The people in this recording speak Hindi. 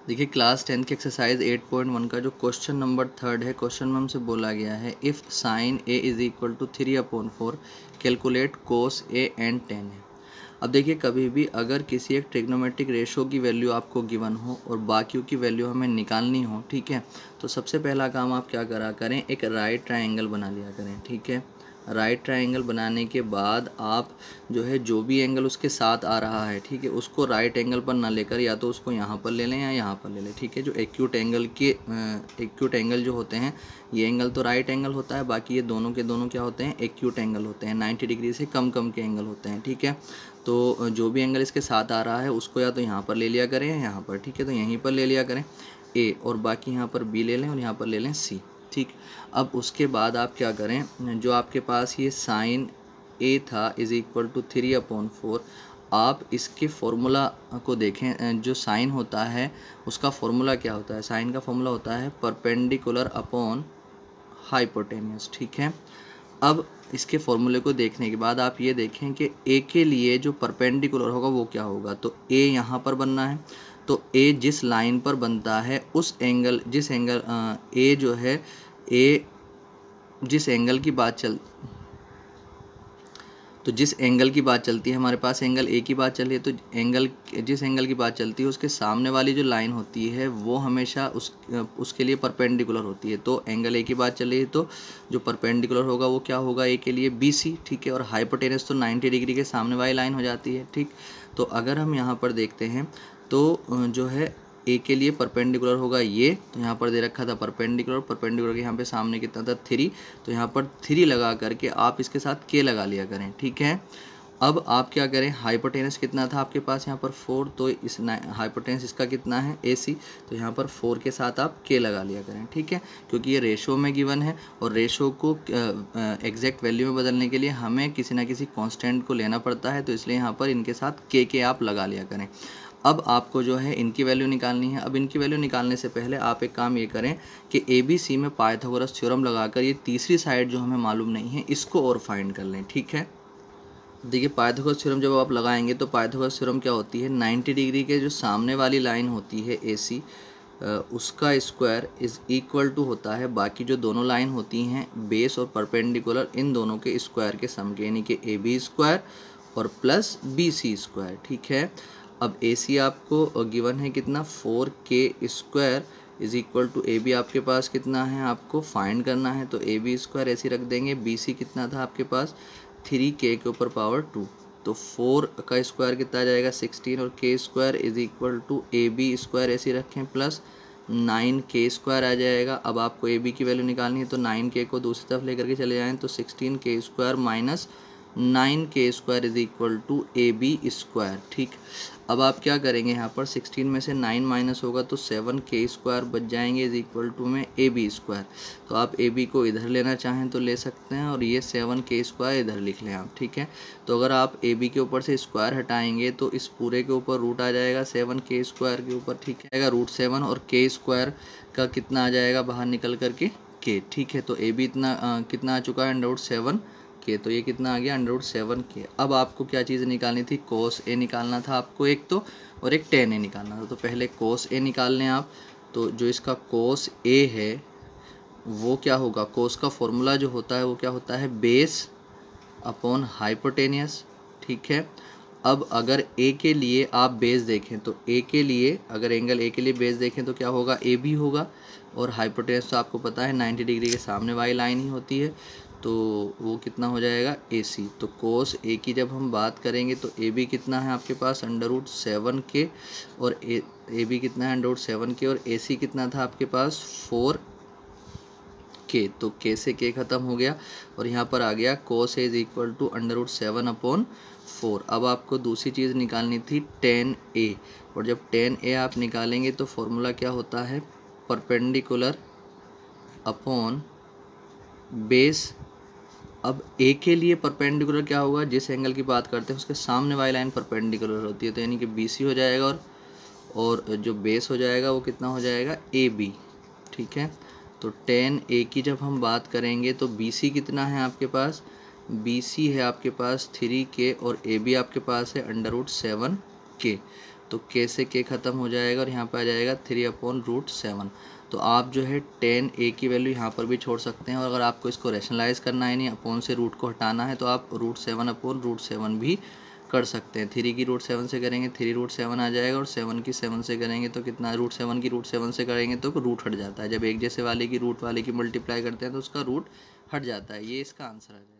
देखिए क्लास 10 की एक्सरसाइज 8.1 का जो क्वेश्चन नंबर 3 है, क्वेश्चन में हमसे बोला गया है if sine A is equal to 3/4 calculate cos A and tan है। अब देखिए कभी भी अगर किसी एक ट्रिग्नोमेट्रिक रेशो की वैल्यू आपको गिवन हो और बाकियों की वैल्यू हमें निकालनी हो, ठीक है, तो सबसे पहला काम आप क्या करा करें, एक राइट ट्रायंगल बना लिया करें। ठीक है, राइट ट्रायंगल बनाने के बाद आप जो है जो भी एंगल उसके साथ आ रहा है, ठीक है, उसको राइट एंगल पर ना लेकर या तो उसको यहाँ पर ले लें या यहाँ पर ले लें। ठीक है, जो एक्यूट एंगल जो होते हैं, ये एंगल तो राइट एंगल होता है, बाकी ये दोनों के दोनों क्या होते हैं, एक्यूट एंगल होते हैं, 90 डिग्री से कम कम के एंगल होते हैं। ठीक है, तो जो भी एंगल इसके साथ आ रहा है उसको या तो यहाँ पर ले लिया करें या यहाँ पर। ठीक है, तो यहीं पर ले लिया करें ए, और बाकी यहाँ पर बी ले लें और यहाँ पर ले लें सी। ठीक, अब उसके बाद आप क्या करें, जो आपके पास ये साइन ए था इज़ इक्वल टू 3/4, आप इसके फॉर्मूला को देखें। जो साइन होता है उसका फॉर्मूला क्या होता है, साइन का फॉर्मूला होता है परपेंडिकुलर अपॉन हाइपोटेन्यूस। ठीक है, अब इसके फॉर्मूले को देखने के बाद आप ये देखें कि ए के लिए जो परपेंडिकुलर होगा वो क्या होगा, तो ए यहाँ पर बनना है, तो ए जिस लाइन पर बनता है उस एंगल ए जो है, ए जिस एंगल की बात जिस एंगल की बात चलती है, हमारे पास एंगल ए की बात चल रही है, तो जिस एंगल की बात चलती है उसके सामने वाली जो लाइन होती है वो हमेशा उसके लिए परपेंडिकुलर होती है। तो एंगल ए की बात चल रही है तो जो परपेंडिकुलर होगा वो क्या होगा, ए के लिए बी सी। ठीक है, और हाइपोटेनस तो 90 डिग्री के सामने वाली लाइन हो जाती है। ठीक, तो अगर हम यहाँ पर देखते हैं तो जो है ए के लिए परपेंडिकुलर होगा ये, तो यहाँ पर दे रखा था परपेंडिकुलर के यहाँ पे सामने कितना था 3, तो यहाँ पर 3 लगा करके आप इसके साथ के लगा लिया करें। ठीक है, अब आप क्या करें, हाइपोटेनस कितना था आपके पास यहाँ पर 4, तो इस हाइपोटेनस इसका कितना है AC, तो यहाँ पर 4 के साथ आप के लगा लिया करें। ठीक है, क्योंकि ये रेशो में गिवन है और रेशो को एग्जैक्ट वैल्यू में बदलने के लिए हमें किसी ना किसी कांस्टेंट को लेना पड़ता है, तो इसलिए यहाँ पर इनके साथ के आप लगा लिया करें। अब आपको जो है इनकी वैल्यू निकालनी है। अब इनकी वैल्यू निकालने से पहले आप एक काम ये करें कि ABC में पाइथागोरस थ्योरम लगाकर ये तीसरी साइड जो हमें मालूम नहीं है इसको और फाइंड कर लें। ठीक है, देखिए पाइथागोरस थ्योरम जब आप लगाएंगे तो पाइथागोरस थ्योरम क्या होती है, 90 डिग्री के जो सामने वाली लाइन होती है AC, उसका स्क्वायर इज़ इक्वल टू होता है बाकी जो दोनों लाइन होती हैं बेस और परपेंडिकुलर, इन दोनों के स्क्वायर के सम के, यानी कि AB स्क्वायर और प्लस BC स्क्वायर। ठीक है, अब AC आपको गिवन है कितना, 4K square is equal to AB आपके पास कितना है, आपको फाइंड करना है, तो AB स्क्वायर ऐसे रख देंगे। BC कितना था आपके पास 3K के ऊपर पावर 2, तो 4 का स्क्वायर कितना आ जाएगा 16, और K square is equal to AB square ऐसे रखें प्लस 9K स्क्वायर आ जाएगा। अब आपको AB की वैल्यू निकालनी है, तो 9K को दूसरी तरफ लेकर के चले जाएँ तो 16K square minus 9K square is equal to AB square. ठीक, अब आप क्या करेंगे, यहाँ पर 16 में से 9 माइनस होगा तो 7K स्क्वायर बच जाएंगे इज इक्वल टू में AB स्क्वायर। तो आप AB को इधर लेना चाहें तो ले सकते हैं और ये 7K स्क्वायर इधर लिख लें आप। ठीक है, तो अगर आप AB के ऊपर से स्क्वायर हटाएंगे तो इस पूरे के ऊपर रूट आ जाएगा 7K स्क्वायर के ऊपर। ठीक है, √7 और K स्क्वायर का कितना आ जाएगा बाहर निकल करके K। ठीक है, तो AB इतना कितना आ चुका है √7K, तो ये कितना आ गया √7K। अब आपको क्या चीज़ निकालनी थी, कोस ए निकालना था आपको एक तो, और एक tan ए निकालना था। तो पहले कोस ए निकाल लें आप, तो जो इसका कोस ए है वो क्या होगा, कोस का फॉर्मूला जो होता है वो क्या होता है, बेस अपॉन हाइपोटेनियस। ठीक है, अब अगर ए के लिए आप बेस देखें तो ए के लिए, अगर एंगल ए के लिए बेस देखें तो क्या होगा, ए बी होगा, और हाइपोटेनस तो आपको पता है 90 डिग्री के सामने वाली लाइन ही होती है, तो वो कितना हो जाएगा AC। तो कोस ए की जब हम बात करेंगे तो AB कितना है आपके पास √7K, और AB कितना है √7K, और AC कितना था आपके पास 4K, तो K से K ख़त्म हो गया और यहाँ पर आ गया कोस ए इज इक्वल टू √7/4। अब आपको दूसरी चीज़ निकालनी थी tan A, और जब tan A आप निकालेंगे तो फॉर्मूला क्या होता है, परपेंडिकुलर अपॉन बेस। अब ए के लिए परपेंडिकुलर क्या होगा, जिस एंगल की बात करते हैं उसके सामने वाली लाइन परपेंडिकुलर होती है, तो यानी कि BC हो जाएगा, और जो बेस हो जाएगा वो कितना हो जाएगा AB। ठीक है, तो tan A की जब हम बात करेंगे तो BC कितना है आपके पास, BC है आपके पास 3K, और AB आपके पास है √7K। तो के से के ख़त्म हो जाएगा और यहाँ पर आ जाएगा 3/√7। तो आप जो है tan a की वैल्यू यहाँ पर भी छोड़ सकते हैं, और अगर आपको इसको रैशनलाइज करना है, नहीं अपॉन से रूट को हटाना है, तो आप √7/√7 भी कर सकते हैं। 3 की √7 से करेंगे 3√7 आ जाएगा, और 7 की 7 से करेंगे तो कितना, √7 की √7 से करेंगे तो रूट हट जाता है। जब एक जैसे वाले की रूट वाले की मल्टीप्लाई करते हैं तो उसका रूट हट जाता है। ये इसका आंसर आ जाएगा।